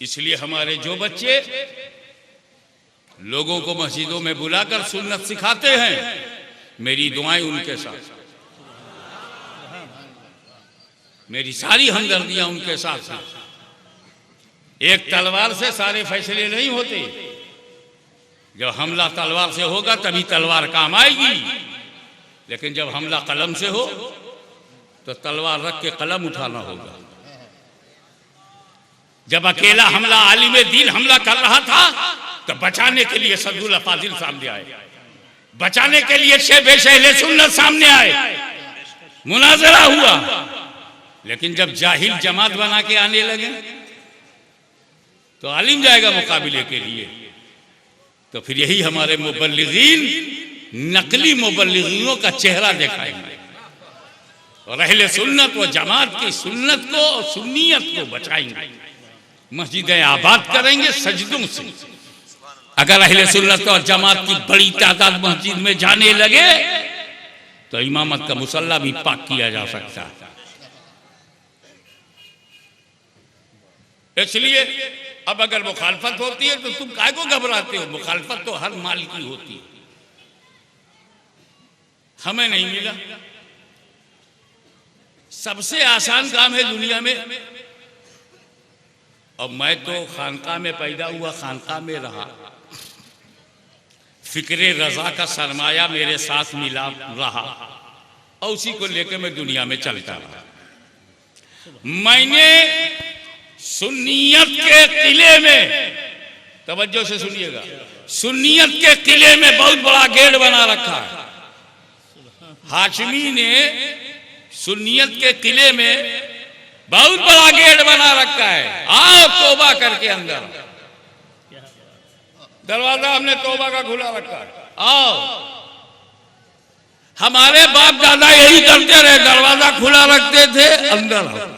इसलिए हमारे जो बच्चे लोगों को मस्जिदों में बुलाकर सुन्नत सिखाते हैं, मेरी दुआएं उनके साथ, मेरी सारी हमदर्दियां उनके साथ हैं। एक तलवार से सारे फैसले नहीं होते। जब हमला तलवार से होगा तभी तलवार काम आएगी, लेकिन जब हमला कलम से हो तो तलवार रख के कलम उठाना होगा। जब अकेला हमला आलिम दीन हमला कर रहा था तो बचाने के लिए सदुल फाजिल सामने आए, बचाने के लिए शेख अहले सुन्नत सामने आए, मुनाजरा हुआ। लेकिन जब जाहिल जमात बना के आने लगे तो आलिम जाएगा मुकाबले के लिए। तो फिर यही हमारे मुबल्लिगीन नकली मुबल्लिगीनों का चेहरा दिखाएंगे और अहले सुन्नत व जमात की सुन्नत को और सुन्नियत को बचाएंगे, मस्जिदें आबाद करेंगे सजदों से। अगर अहले सुन्नत और जमात की बड़ी तादाद मस्जिद में जाने लगे तो इमामत का मुसल्ला भी पाक किया जा सकता है। इसलिए अब अगर मुखालफत होती है तो तुम काहे को घबराते हो? मुखालफत तो हर माल की होती है। हमें नहीं मिला। सबसे आसान काम है दुनिया में, और मैं तो खानका में पैदा हुआ, खानका में रहा, फिक्रे रजा का सरमाया मेरे साथ मिला रहा और उसी को लेकर मैं दुनिया में चलता रहा। मैंने सुन्नियत के किले में, तवज्जो से सुनिएगा, सुन्नियत के किले में बहुत बड़ा गेट बना रखा है। हाशमी ने सुन्नियत के किले में बहुत बड़ा गेट बना रखा है। आओ तौबा करके अंदर, दरवाजा हमने तौबा का खुला रखा है, आओ। हमारे बाप दादा यही करते रहे, दरवाजा खुला रखते थे, अंदर आओ।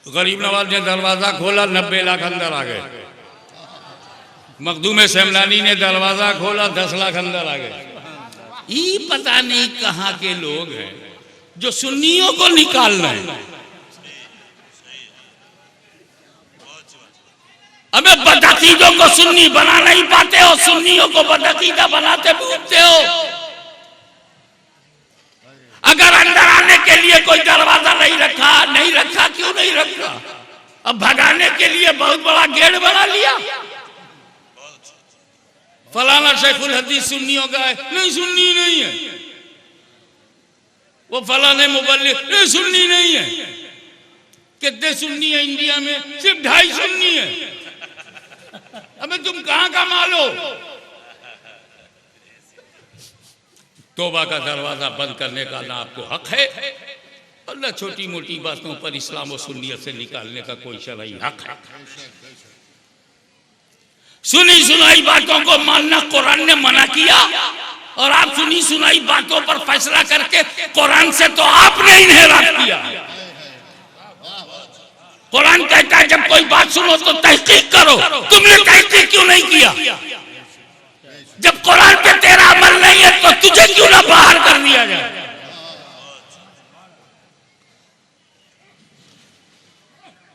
गरीब नवाज ने दरवाजा खोला, 90 लाख अंदर आ गए। मखदूम सेमलानी ने दरवाजा खोला, 10 लाख अंदर आ गए। ये पता नहीं कहां के लोग हैं जो सुन्नियों को निकाल रहे हैं। अबे बदअकीदों को सुन्नी बना नहीं पाते हो, सुन्नियों को बदअकीदा बनाते भूलते हो। अगर अंदर आने के लिए कोई दरवाजा नहीं रखा, क्यों नहीं रखा? अब भगाने के लिए बहुत बड़ा गेट बना लिया। फलाना शेखुल हदीस सुन्नियों का है, नहीं सुन्नी नहीं है। वो फलाने मुबल्लिग, नहीं सुन्नी नहीं है। कितने सुन्नी है इंडिया में? सिर्फ 2.5 सुन्नी है। अबे तुम कहां का माल हो? तौबा का दरवाजा बंद करने का ना आपको हक है, और न छोटी मोटी बातों पर इस्लाम और सुन्नियत से निकालने का कोई शरई हक है। सुनी सुनाई बातों को मानना कुरान ने मना किया, और आप सुनी सुनाई बातों पर फैसला करके कुरान से तो आपने इन्हेराफ किया। कुरान कहता है जब कोई बात सुनो तो तहकीक करो, तुमने तहकीक क्यों नहीं किया? जब कुरान पे तेरा अमल नहीं है तो तुझे क्यों ना बाहर कर दिया जाए?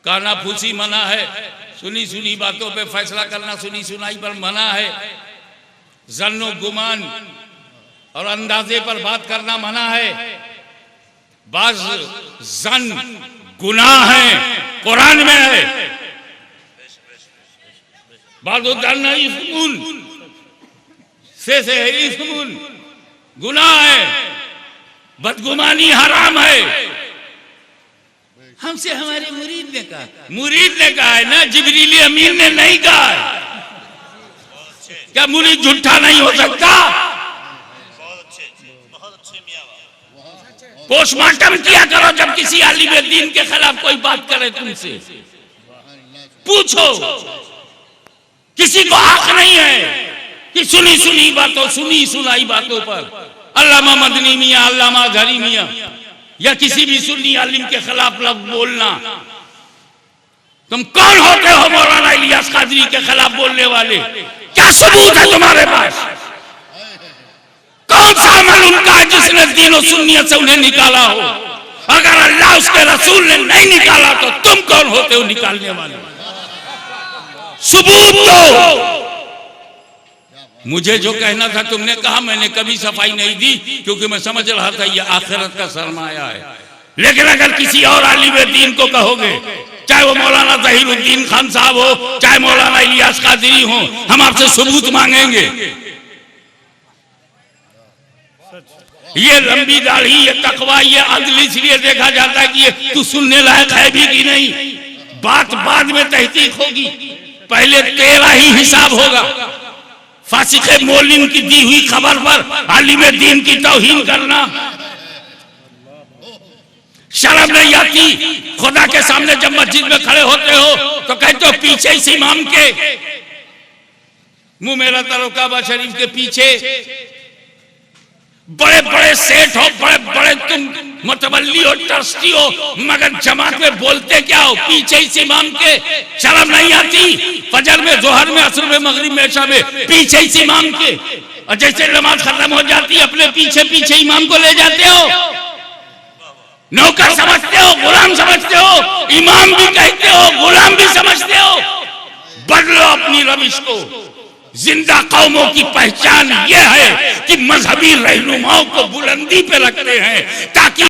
काना फूसी मना है, सुनी सुनी बातों पे फैसला करना सुनी सुनाई पर मना है। जन्नो गुमान और अंदाजे पर बात करना मना है। बाज जन गुनाह है, कुरान में है। बादुद्दान इस्मुन से इस्मुन गुनाह है, बदगुमानी हराम है। हमसे हमारे मुरीद ने कहा है ना, जिब्रील अमीन ने नहीं कहा है। क्या मुरीद झूठा नहीं हो सकता? पोस्टमार्टम किया करो जब किसी आलिम दीन के खिलाफ कोई बात करे, तुमसे पूछो। किसी को हक नहीं है कि सुनी सुनाई बातों पर अल्लामा मदनी मियां, अल्लामा अजहरी मियां या किसी भी सुन्नी आलिम के खिलाफ लफ्ज बोलना। तुम कौन होते हो मौलाना इलियास कादरी के खिलाफ बोलने वाले? क्या सबूत है तुम्हारे पास? कौन सा अमल उनका है जिसने दीन और सुन्नियत से उन्हें निकाला हो? अगर अल्लाह उसके रसूल ने नहीं निकाला तो तुम कौन होते हो निकालने वाले? सबूत दो। मुझे जो कहना था तुमने कहा, मैंने कभी सफाई नहीं दी क्योंकि मैं समझ रहा था ये आखिरत का सरमाया है। लेकिन अगर किसी और आलिम दीन को कहोगे, चाहे वो मौलाना तहीरुद्दीन खान साहब हो, चाहे मौलाना इलियास कादरी हो, हम आपसे सबूत मांगेंगे। ये लंबी दाढ़ी, ये तकवा, ये अदल इसलिए देखा जाता है कि ये तू सुनने लायक है भी कि नहीं। बात बाद में तहकीक होगी, पहले तेरा ही हिसाब होगा। फासिक मोलिन की दी हुई खबर पर आलिम दीन की तौहीन करना शर्म नहीं आती? खुदा के सामने जब मस्जिद में खड़े होते हो तो कहते हो पीछे इस इमाम के, मुंह मेरा तरो काबा शरीफ के पीछे बड़े बड़े सेठ हो, बड़े बड़े तुम मतवल्ली हो, ट्रस्टी हो, मगर जमात में बोलते क्या हो? पीछे इस इमाम के। शर्म नहीं आती? फजर में, जोहर में, असर में, मगरिब में, इशा में पीछे इस इमाम के, और जैसे नमाज खत्म हो जाती अपने पीछे पीछे इमाम को ले जाते हो। नौकर समझते हो, गुलाम समझते हो, इमाम भी कहते हो, गुलाम भी समझते हो। बदलो अपनी रविश को। जिंदा कौमों की पहचान यह है कि मजहबी रहनुमाओं को बुलंदी पे रखते हैं ताकि